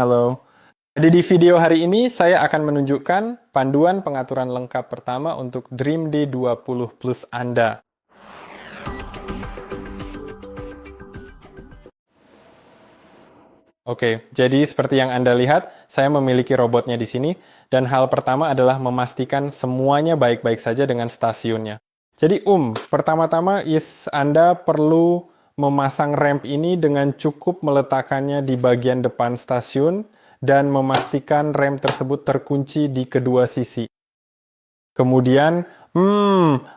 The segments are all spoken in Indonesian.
Halo. Jadi di video hari ini saya akan menunjukkan panduan pengaturan lengkap pertama untuk Dream D20 Plus Anda. Oke, jadi seperti yang Anda lihat, saya memiliki robotnya di sini, dan hal pertama adalah memastikan semuanya baik-baik saja dengan stasiunnya. Jadi pertama-tama Anda perlu memasang ramp ini dengan cukup meletakkannya di bagian depan stasiun, dan memastikan rem tersebut terkunci di kedua sisi. Kemudian,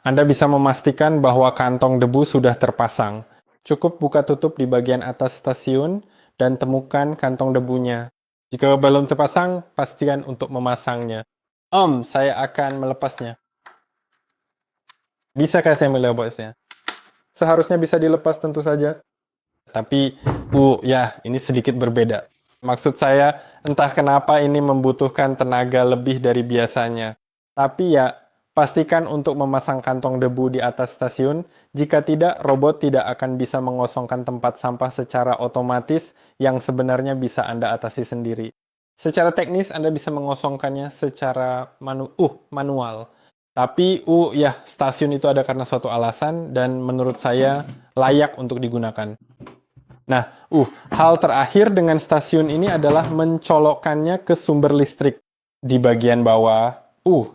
Anda bisa memastikan bahwa kantong debu sudah terpasang. Cukup buka tutup di bagian atas stasiun dan temukan kantong debunya. Jika belum terpasang, pastikan untuk memasangnya. Saya akan melepasnya. Bisakah saya melepasnya? Seharusnya bisa dilepas tentu saja. Tapi, ya, ini sedikit berbeda. Maksud saya, entah kenapa ini membutuhkan tenaga lebih dari biasanya. Tapi ya, pastikan untuk memasang kantong debu di atas stasiun. Jika tidak, robot tidak akan bisa mengosongkan tempat sampah secara otomatis yang sebenarnya bisa Anda atasi sendiri. Secara teknis, Anda bisa mengosongkannya secara manual. Tapi, ya, stasiun itu ada karena suatu alasan dan menurut saya layak untuk digunakan. Nah, hal terakhir dengan stasiun ini adalah mencolokkannya ke sumber listrik. Di bagian bawah,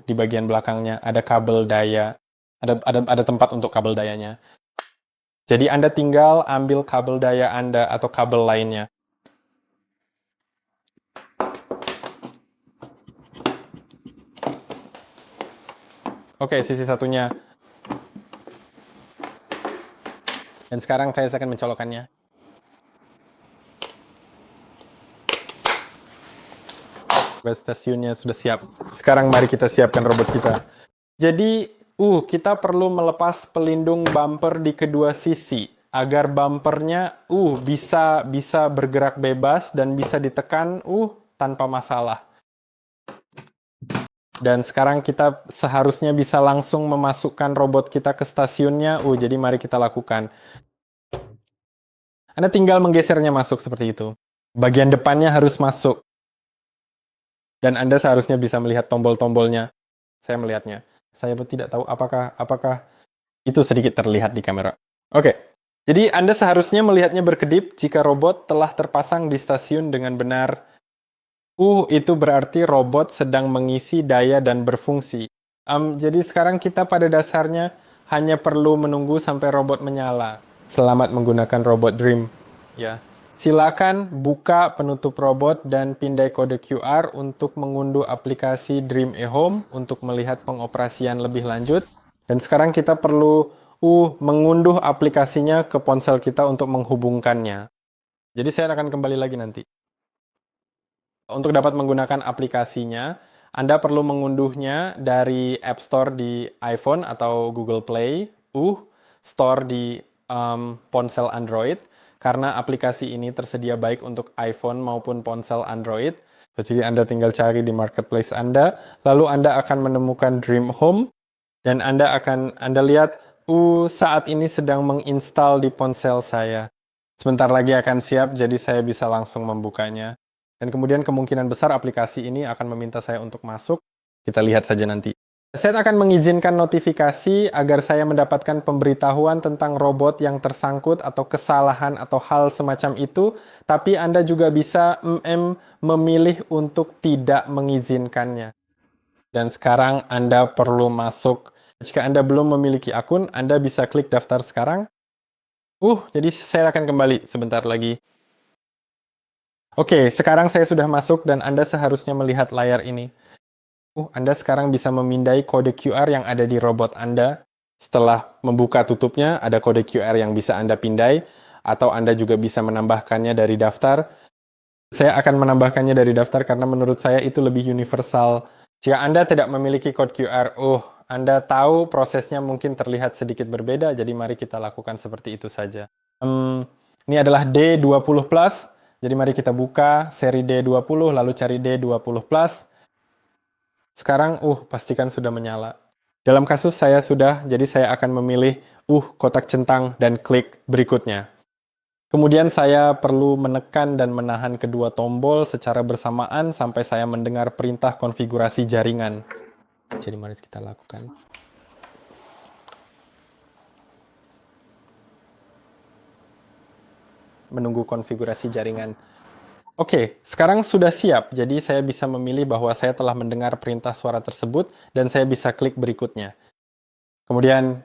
di bagian belakangnya ada kabel daya. Ada tempat untuk kabel dayanya. Jadi Anda tinggal ambil kabel daya Anda atau kabel lainnya. Oke, sisi satunya. Dan sekarang saya akan mencolokkannya. Stasiunnya sudah siap. Sekarang mari kita siapkan robot kita. Jadi, kita perlu melepas pelindung bumper di kedua sisi agar bumpernya bisa bergerak bebas dan bisa ditekan tanpa masalah. Dan sekarang kita seharusnya bisa langsung memasukkan robot kita ke stasiunnya. Jadi mari kita lakukan. Anda tinggal menggesernya masuk seperti itu. Bagian depannya harus masuk. Dan Anda seharusnya bisa melihat tombol-tombolnya. Saya melihatnya. Saya pun tidak tahu apakah itu sedikit terlihat di kamera. Oke. Jadi Anda seharusnya melihatnya berkedip jika robot telah terpasang di stasiun dengan benar. Itu berarti robot sedang mengisi daya dan berfungsi. Jadi sekarang kita pada dasarnya hanya perlu menunggu sampai robot menyala. Selamat menggunakan robot Dream. Ya. Silakan buka penutup robot dan pindai kode QR untuk mengunduh aplikasi Dream eHome untuk melihat pengoperasian lebih lanjut. Dan sekarang kita perlu mengunduh aplikasinya ke ponsel kita untuk menghubungkannya. Jadi saya akan kembali lagi nanti. Untuk dapat menggunakan aplikasinya, Anda perlu mengunduhnya dari App Store di iPhone atau Google Play, Store di ponsel Android, karena aplikasi ini tersedia baik untuk iPhone maupun ponsel Android. Jadi Anda tinggal cari di marketplace Anda, lalu Anda akan menemukan Dream Home, dan Anda lihat, saat ini sedang menginstal di ponsel saya. Sebentar lagi akan siap, jadi saya bisa langsung membukanya. Dan kemudian kemungkinan besar aplikasi ini akan meminta saya untuk masuk. Kita lihat saja nanti. Saya akan mengizinkan notifikasi agar saya mendapatkan pemberitahuan tentang robot yang tersangkut atau kesalahan atau hal semacam itu. Tapi Anda juga bisa memilih untuk tidak mengizinkannya. Dan sekarang Anda perlu masuk. Jika Anda belum memiliki akun, Anda bisa klik daftar sekarang. Jadi saya akan kembali sebentar lagi. Oke, sekarang saya sudah masuk dan Anda seharusnya melihat layar ini. Anda sekarang bisa memindai kode QR yang ada di robot Anda. Setelah membuka tutupnya, ada kode QR yang bisa Anda pindai, atau Anda juga bisa menambahkannya dari daftar. Saya akan menambahkannya dari daftar karena menurut saya itu lebih universal. Jika Anda tidak memiliki kode QR, Anda tahu prosesnya mungkin terlihat sedikit berbeda, jadi mari kita lakukan seperti itu saja. Ini adalah D20 Plus, jadi mari kita buka seri D20, lalu cari D20 Plus. Sekarang, pastikan sudah menyala. Dalam kasus saya sudah, jadi saya akan memilih, kotak centang dan klik berikutnya. Kemudian saya perlu menekan dan menahan kedua tombol secara bersamaan sampai saya mendengar perintah konfigurasi jaringan. Jadi mari kita lakukan. Menunggu konfigurasi jaringan. Oke, sekarang sudah siap. Jadi saya bisa memilih bahwa saya telah mendengar perintah suara tersebut dan saya bisa klik berikutnya. Kemudian,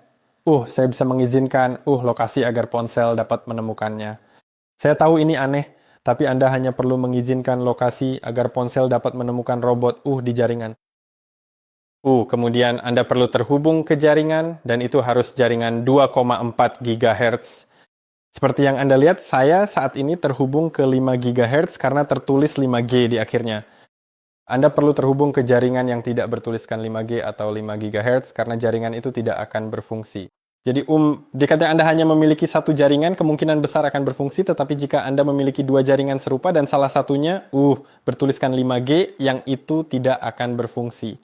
saya bisa mengizinkan lokasi agar ponsel dapat menemukannya. Saya tahu ini aneh, tapi Anda hanya perlu mengizinkan lokasi agar ponsel dapat menemukan robot di jaringan. Kemudian Anda perlu terhubung ke jaringan, dan itu harus jaringan 2,4 GHz. Seperti yang Anda lihat, saya saat ini terhubung ke 5 GHz karena tertulis 5G di akhirnya. Anda perlu terhubung ke jaringan yang tidak bertuliskan 5G atau 5 GHz karena jaringan itu tidak akan berfungsi. Jadi jika Anda hanya memiliki satu jaringan, kemungkinan besar akan berfungsi, tetapi jika Anda memiliki dua jaringan serupa dan salah satunya bertuliskan 5G, yang itu tidak akan berfungsi.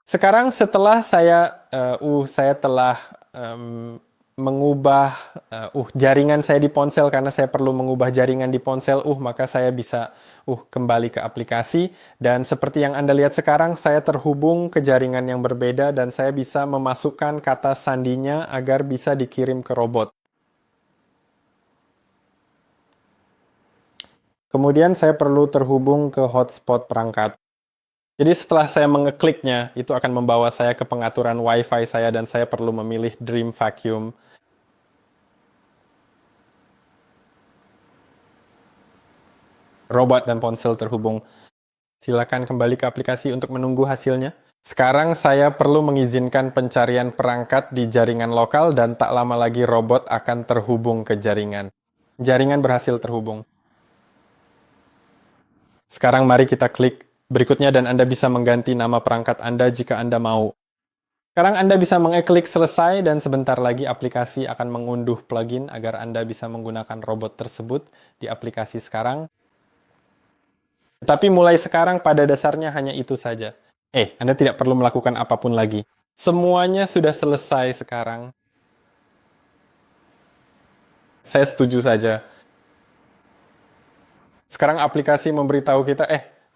Sekarang setelah saya telah mengubah jaringan saya di ponsel karena saya perlu mengubah jaringan di ponsel, maka saya bisa kembali ke aplikasi, dan seperti yang Anda lihat sekarang, saya terhubung ke jaringan yang berbeda dan saya bisa memasukkan kata sandinya agar bisa dikirim ke robot. Kemudian saya perlu terhubung ke hotspot perangkat. Jadi setelah saya mengekliknya, itu akan membawa saya ke pengaturan Wi-Fi saya dan saya perlu memilih Dream Vacuum. Robot dan ponsel terhubung. Silakan kembali ke aplikasi untuk menunggu hasilnya. Sekarang saya perlu mengizinkan pencarian perangkat di jaringan lokal dan tak lama lagi robot akan terhubung ke jaringan. Jaringan berhasil terhubung. Sekarang mari kita klik berikutnya dan Anda bisa mengganti nama perangkat Anda jika Anda mau. Sekarang Anda bisa mengeklik selesai dan sebentar lagi aplikasi akan mengunduh plugin agar Anda bisa menggunakan robot tersebut di aplikasi sekarang. Tapi mulai sekarang pada dasarnya hanya itu saja. Anda tidak perlu melakukan apapun lagi. Semuanya sudah selesai sekarang. Saya setuju saja. Sekarang aplikasi memberitahu kita,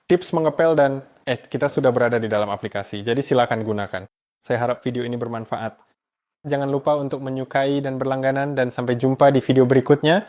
tips mengepel dan kita sudah berada di dalam aplikasi. Jadi silakan gunakan. Saya harap video ini bermanfaat. Jangan lupa untuk menyukai dan berlangganan dan sampai jumpa di video berikutnya.